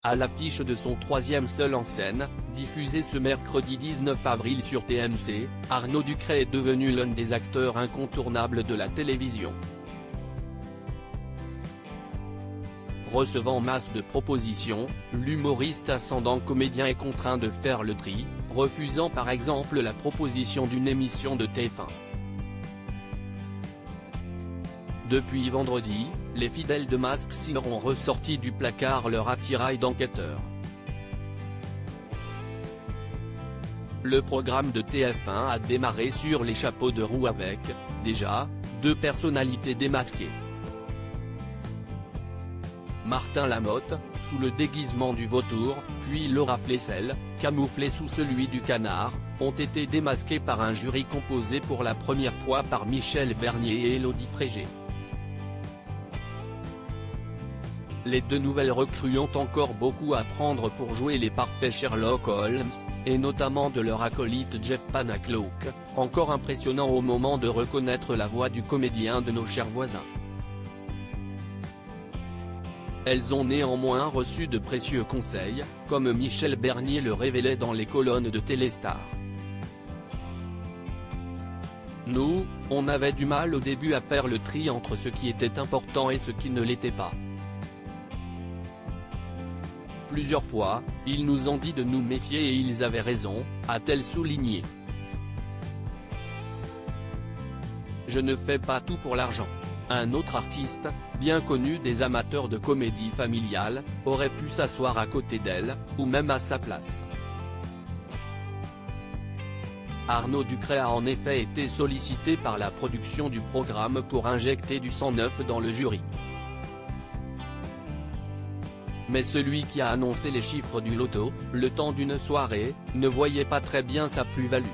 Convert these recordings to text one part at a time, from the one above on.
à l'affiche de son troisième Seul en scène, diffusé ce mercredi 19 avril sur TMC, Arnaud Ducret est devenu l'un des acteurs incontournables de la télévision. Recevant masse de propositions, l'humoriste ascendant comédien est contraint de faire le tri, refusant par exemple la proposition d'une émission de TF1. Depuis vendredi, les fidèles de Masked Singer ont ressorti du placard leur attirail d'enquêteurs. Le programme de TF1 a démarré sur les chapeaux de roue avec, déjà, deux personnalités démasquées. Martin Lamotte, sous le déguisement du vautour, puis Laura Flessel, camouflée sous celui du canard, ont été démasqués par un jury composé pour la première fois par Michel Bernier et Élodie Frégé. Les deux nouvelles recrues ont encore beaucoup à apprendre pour jouer les parfaits Sherlock Holmes, et notamment de leur acolyte Jeff Panacloak, encore impressionnant au moment de reconnaître la voix du comédien de Nos chers voisins. Elles ont néanmoins reçu de précieux conseils, comme Michel Bernier le révélait dans les colonnes de Téléstar. Nous, on avait du mal au début à faire le tri entre ce qui était important et ce qui ne l'était pas. Plusieurs fois, ils nous ont dit de nous méfier et ils avaient raison, a-t-elle souligné. Je ne fais pas tout pour l'argent. Un autre artiste, bien connu des amateurs de comédie familiale, aurait pu s'asseoir à côté d'elle, ou même à sa place. Arnaud Ducret a en effet été sollicité par la production du programme pour injecter du sang neuf dans le jury. Mais celui qui a annoncé les chiffres du loto, le temps d'une soirée, ne voyait pas très bien sa plus-value.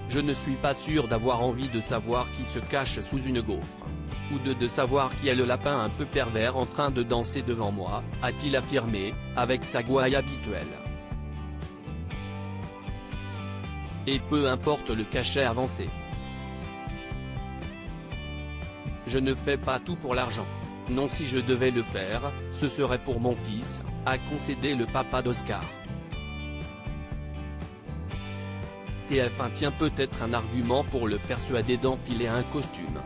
Je ne suis pas sûr d'avoir envie de savoir qui se cache sous une gaufre. Ou de savoir qui est le lapin un peu pervers en train de danser devant moi, a-t-il affirmé, avec sa gouaille habituelle. Et peu importe le cachet avancé. Je ne fais pas tout pour l'argent. Non, si je devais le faire, ce serait pour mon fils, a concédé le papa d'Oscar. TF1 tient peut-être un argument pour le persuader d'enfiler un costume.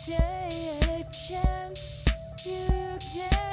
Take a chance, you can